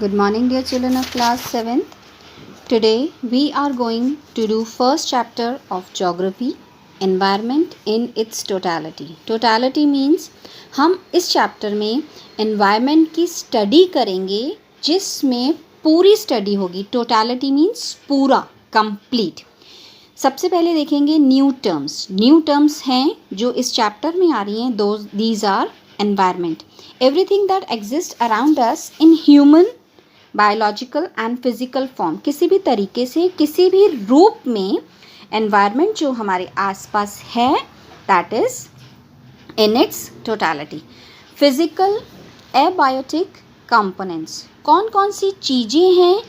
Good morning, dear children of class 7th. Today we are going to do first chapter of geography, environment in its totality. Totality means हम इस chapter में environment की study करेंगे जिसमें पूरी study होगी. Totality means पूरा, complete. सबसे पहले देखेंगे न्यू टर्म्स हैं जो इस चैप्टर में आ रही हैं. These are environment, everything that exist around us in human, biological and physical form. किसी भी तरीके से, किसी भी रूप में एनवायरनमेंट जो हमारे आसपास है, that is in its totality. Physical, abiotic components. कौन कौन सी चीज़ें हैं?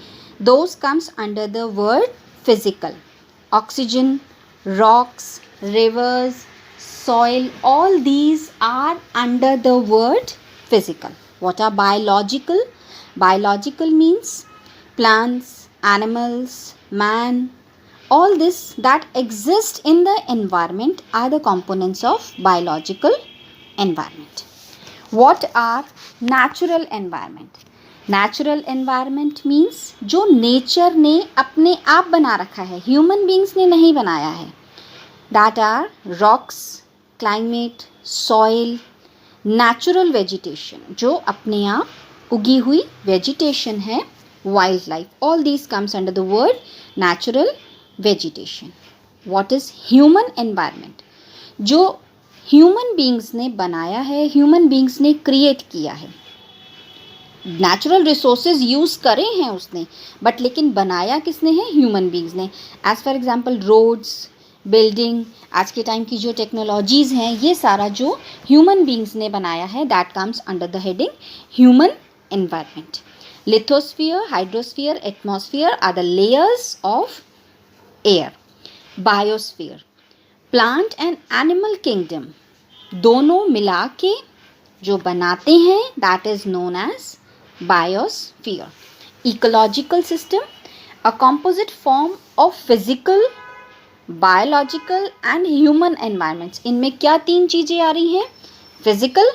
Those comes under the word physical. Oxygen, rocks, reverse, soil, all these are under the word physical. What are biological? Biological means plants, animals, man, all this that exist in the environment are the components of biological environment. What are natural environment? Natural environment means जो nature ने अपने आप बना रखा है, human beings ने नहीं बनाया है. That are rocks, climate, soil, natural vegetation जो अपने आप उगी हुई वेजिटेशन है, wildlife. All these comes under the word natural vegetation. What is human environment? जो ह्यूमन बींग्स ने बनाया है, ह्यूमन बींग्स ने क्रिएट किया है. नेचुरल रिसोर्सेज यूज़ करे हैं उसने, बट लेकिन बनाया किसने है? ह्यूमन बींग्स ने. As for example roads, building, आज के टाइम की जो टेक्नोलॉजीज़ हैं, ये सारा जो ह्यूमन बींग्स ने बनाया है, that comes under the heading human environment. Lithosphere, hydrosphere, atmosphere are the layers of air. Biosphere, plant and animal kingdom, दोनों मिला के जो बनाते हैं, that is known as biosphere. Ecological system, a composite form of physical, biological and human environments. इनमें क्या तीन चीज़ें आ रही हैं? फिजिकल,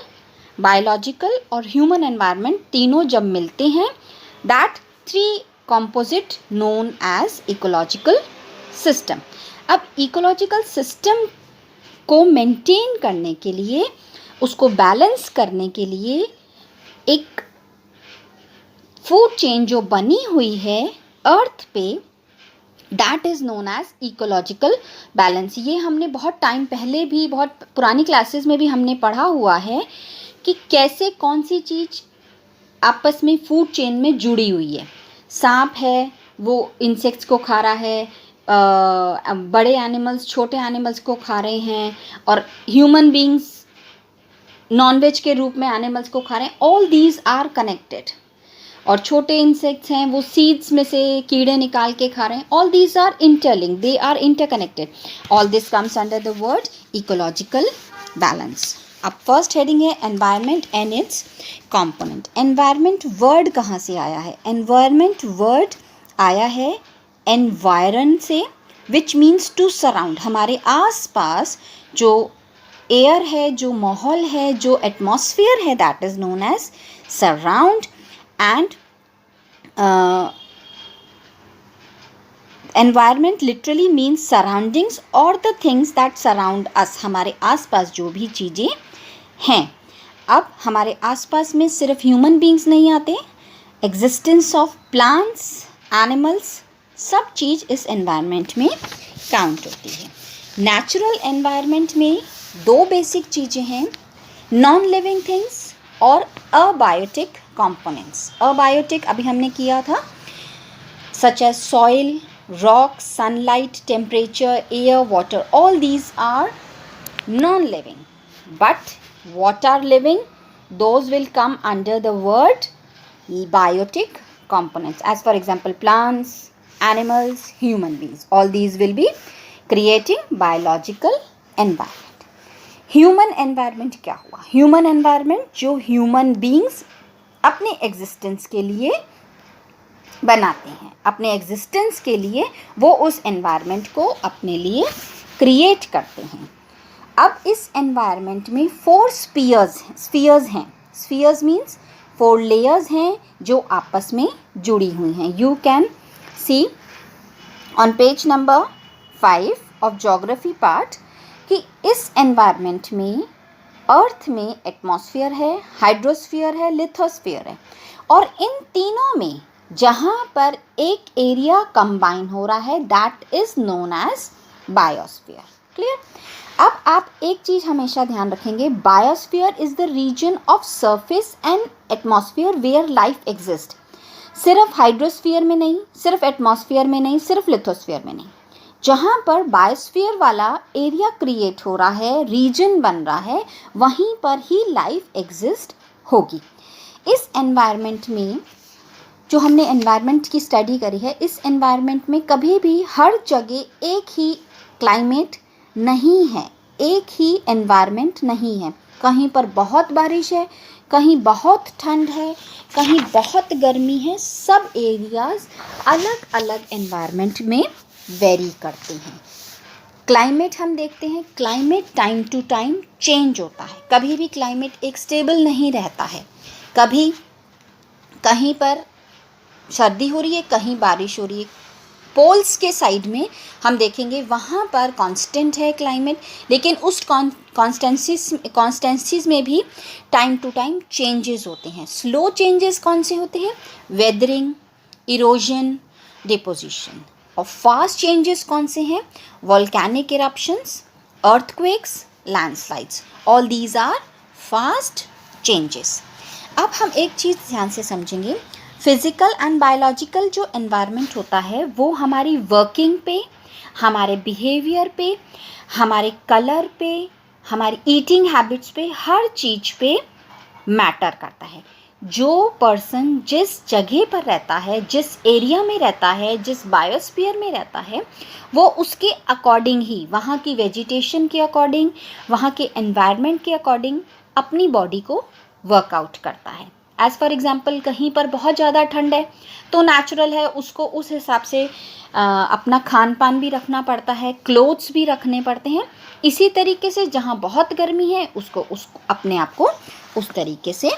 बायोलॉजिकल और ह्यूमन एनवायरनमेंट तीनों जब मिलते हैं, that three composite known as ecological system. अब इकोलॉजिकल सिस्टम को मेंटेन करने के लिए, उसको बैलेंस करने के लिए एक फूड चेन जो बनी हुई है अर्थ पे, that is known as ecological balance. ये हमने बहुत टाइम पहले भी, बहुत पुरानी क्लासेस में भी हमने पढ़ा हुआ है कि कैसे कौन सी चीज़ आपस में फूड चेन में जुड़ी हुई है. सांप है, वो इंसेक्ट्स को खा रहा है, बड़े एनिमल्स छोटे एनिमल्स को खा रहे हैं, और ह्यूमन बींग्स नॉनवेज के रूप में एनिमल्स को खा रहे हैं. All these are connected. और छोटे इंसेक्ट्स हैं, वो सीड्स में से कीड़े निकाल के खा रहे हैं. All these are interlinked, they are interconnected. All this comes under the word ecological balance. अब फर्स्ट हेडिंग है environment and its component. Environment word कहाँ से आया है? एनवायरनमेंट वर्ड आया है एनवायरन से, विच मीन्स टू सराउंड. हमारे आसपास जो एयर है, जो माहौल है, जो एटमॉस्फेयर है, that is known as surround. And environment literally means surroundings और the things that surround us. हमारे आसपास जो भी चीज़ें हैं. अब हमारे आसपास में सिर्फ ह्यूमन बींग्स नहीं आते, एग्जिस्टेंस ऑफ प्लांट्स, एनिमल्स, सब चीज़ इस एनवायरनमेंट में काउंट होती है. नेचुरल एनवायरनमेंट में दो बेसिक चीज़ें हैं, नॉन लिविंग थिंग्स और अबायोटिक कंपोनेंट्स. अबायोटिक अभी हमने किया था, such as soil, rock, sunlight, temperature, air, water. All these are non living. But what are living? Those will come under the word biotic components. As for example, plants, animals, human beings. All these will be creating biological environment. Human environment क्या हुआ? Human environment जो human beings अपने existence के लिए बनाते हैं, अपने existence के लिए वो उस environment को अपने लिए create करते हैं. अब इस environment में 4 spheres हैं. Spheres means 4 लेयर्स हैं जो आपस में जुड़ी हुई हैं। You can see on page number 5 of geography part कि इस एनवायरनमेंट में अर्थ में एटमॉस्फेयर है, हाइड्रोस्फीयर है, लिथोस्फीयर है, और इन तीनों में जहाँ पर एक एरिया कंबाइन हो रहा है that is known as biosphere. Clear? अब आप एक चीज़ हमेशा ध्यान रखेंगे, biosphere is the region of surface and atmosphere where life exist. सिर्फ हाइड्रोस्फीयर में नहीं, सिर्फ एटमॉस्फेयर में नहीं, सिर्फ लिथोस्फीयर में नहीं, जहाँ पर बायोस्फीयर वाला एरिया क्रिएट हो रहा है, रीजन बन रहा है, वहीं पर ही लाइफ एग्जिस्ट होगी। इस एनवायरनमेंट में जो हमने एनवायरनमेंट की स्टडी करी है, इस एनवायरनमेंट में कभी भी हर जगह एक ही क्लाइमेट नहीं है, एक ही एनवायरनमेंट नहीं है। कहीं पर बहुत बारिश है, कहीं बहुत ठंड है, कहीं बहुत गर्मी है। सब एरियाज़ अलग अलग एनवायरनमेंट में वेरी करते हैं। क्लाइमेट हम देखते हैं, climate time to time change होता है। कभी भी क्लाइमेट एक स्टेबल नहीं रहता है। कभी कहीं पर सर्दी हो रही है, कहीं बारिश हो रही है। पोल्स के साइड में हम देखेंगे वहाँ पर कांस्टेंट है क्लाइमेट, लेकिन उस कॉन्स्टेंसीज में भी टाइम टू टाइम चेंजेस होते हैं। स्लो चेंजेस कौन से होते हैं? Weathering, erosion, deposition. और फास्ट चेंजेस कौन से हैं? Volcanic eruptions, earthquakes, landslides. All these are fast changes. अब हम एक चीज़ ध्यान से समझेंगे, फिज़िकल एंड बायोलॉजिकल जो एनवायरनमेंट होता है वो हमारी वर्किंग पे, हमारे बिहेवियर पे, हमारे कलर पे, हमारी ईटिंग हैबिट्स पे, हर चीज़ पे मैटर करता है। जो पर्सन जिस जगह पर रहता है, जिस एरिया में रहता है, जिस बायोस्फीयर में रहता है, वो उसके अकॉर्डिंग ही, वहाँ की वेजिटेशन के अकॉर्डिंग, वहाँ के एनवायरनमेंट के अकॉर्डिंग अपनी बॉडी को वर्कआउट करता है। एज़ फॉर एग्ज़ाम्पल, कहीं पर बहुत ज़्यादा ठंड है तो नेचुरल है उसको उस हिसाब से अपना खान पान भी रखना पड़ता है, क्लोथ्स भी रखने पड़ते हैं। इसी तरीके से जहाँ बहुत गर्मी है उसको अपने आप को उस तरीके से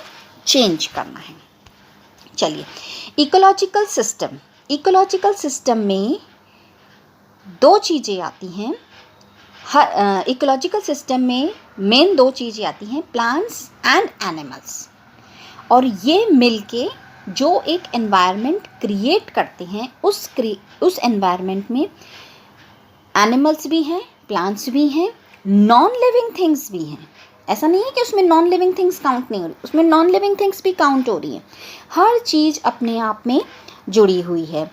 चेंज करना है। चलिए, इकोलॉजिकल सिस्टम में 2 चीज़ें आती हैं। इकोलॉजिकल सिस्टम में मेन 2 चीज़ें आती हैं, प्लांट्स एंड एनिमल्स। और ये मिलके जो एक एनवायरनमेंट क्रिएट करते हैं, उस एनवायरनमेंट में एनिमल्स भी हैं, प्लांट्स भी हैं, नॉन लिविंग थिंग्स भी हैं। ऐसा नहीं है कि उसमें नॉन लिविंग थिंग्स काउंट नहीं हो रही, उसमें नॉन लिविंग थिंग्स भी काउंट हो रही हैं। हर चीज़ अपने आप में जुड़ी हुई है।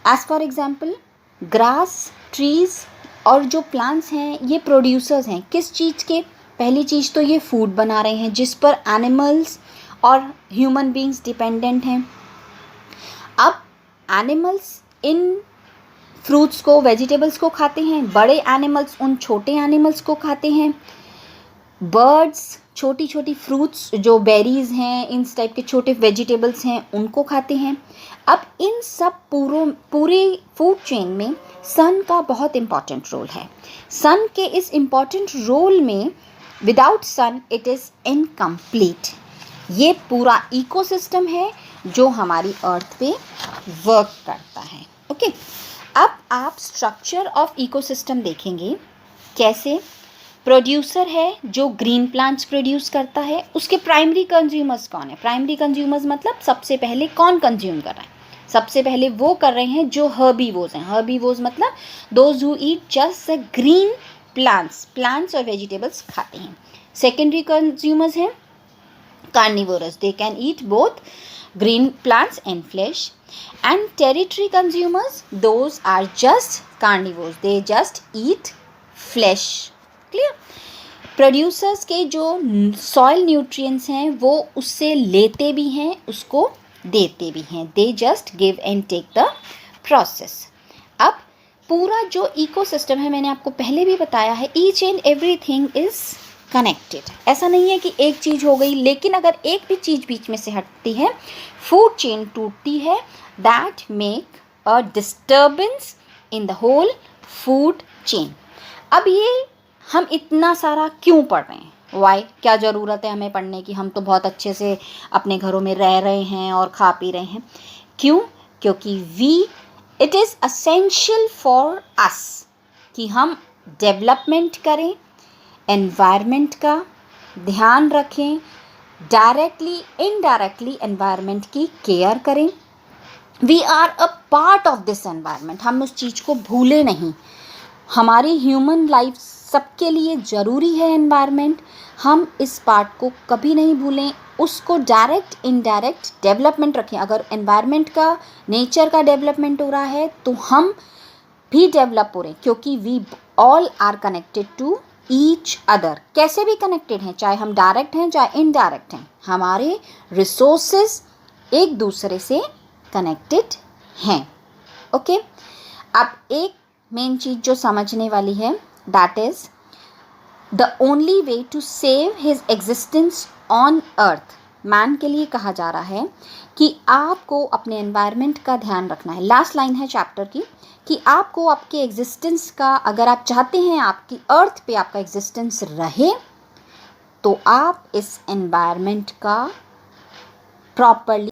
As for example, grass, trees और जो प्लांट्स हैं ये प्रोड्यूसर्स हैं किस चीज़ के? पहली चीज़ तो ये फूड बना रहे हैं जिस पर एनिमल्स और ह्यूमन बींग्स डिपेंडेंट हैं। अब एनिमल्स इन फ्रूट्स को, वेजिटेबल्स को खाते हैं, बड़े एनिमल्स उन छोटे एनिमल्स को खाते हैं, बर्ड्स छोटी छोटी फ्रूट्स जो बेरीज हैं, इन टाइप के छोटे वेजिटेबल्स हैं उनको खाते हैं। अब इन सब पूरे फूड चेन में सन का बहुत इम्पॉर्टेंट रोल है। सन के इस इम्पॉर्टेंट रोल में without sun it is incomplete. ये पूरा इकोसिस्टम है जो हमारी अर्थ पे वर्क करता है। ओके, अब आप स्ट्रक्चर ऑफ इकोसिस्टम देखेंगे कैसे। प्रोड्यूसर है जो ग्रीन प्लांट्स प्रोड्यूस करता है, उसके प्राइमरी कंज्यूमर्स कौन है? प्राइमरी कंज्यूमर्स मतलब सबसे पहले कौन कंज्यूम कर रहा है? सबसे पहले वो कर रहे हैं जो हर्बीवोर्स हैं। हर्बीवोर्स मतलब those who eat just the green plants और वेजिटेबल्स खाते हैं। सेकेंडरी कंज्यूमर्स हैं carnivorous, they can eat both green plants and flesh. And territory consumers, those are just carnivores, they just eat flesh. Clear? Producers के जो soil nutrients हैं वो उससे लेते भी हैं, उसको देते भी हैं। They just give and take the process. अब पूरा जो इकोसिस्टम है, मैंने आपको पहले भी बताया है, each and everything is connected. ऐसा नहीं है कि एक चीज़ हो गई, लेकिन अगर एक भी चीज़ बीच में से हटती है फूड चेन टूटती है। That make a disturbance in the whole food chain. अब ये हम इतना सारा क्यों पढ़ रहे हैं? वाई, क्या ज़रूरत है हमें पढ़ने की, हम तो बहुत अच्छे से अपने घरों में रह रहे हैं और खा पी रहे हैं। क्यों? क्योंकि it is essential for us कि हम डेवलपमेंट करें, एनवायरनमेंट का ध्यान रखें, डायरेक्टली इनडायरेक्टली एनवायरनमेंट की केयर करें। We are a part of this environment, हम उस चीज़ को भूले नहीं। हमारी ह्यूमन लाइफ सबके लिए ज़रूरी है एनवायरनमेंट, हम इस पार्ट को कभी नहीं भूलें, उसको डायरेक्ट इनडायरेक्ट डेवलपमेंट रखें। अगर एनवायरनमेंट का, नेचर का डेवलपमेंट हो रहा है तो हम भी डेवलप हो रहे हैं, क्योंकि we all are connected to each other. कैसे भी कनेक्टेड हैं, चाहे हम डायरेक्ट हैं चाहे इनडायरेक्ट हैं, हमारे रिसोर्सेज एक दूसरे से कनेक्टेड हैं। ओके, अब एक मेन चीज़ जो समझने वाली है, that is the only way to save his existence on earth. Man के लिए कहा जा रहा है कि आपको अपने एनवायरनमेंट का ध्यान रखना है। लास्ट लाइन है चैप्टर की कि आपको आपके एग्जिस्टेंस का, अगर आप चाहते हैं आपकी अर्थ पे आपका एग्जिस्टेंस रहे, तो आप इस एनवायरनमेंट का प्रॉपरली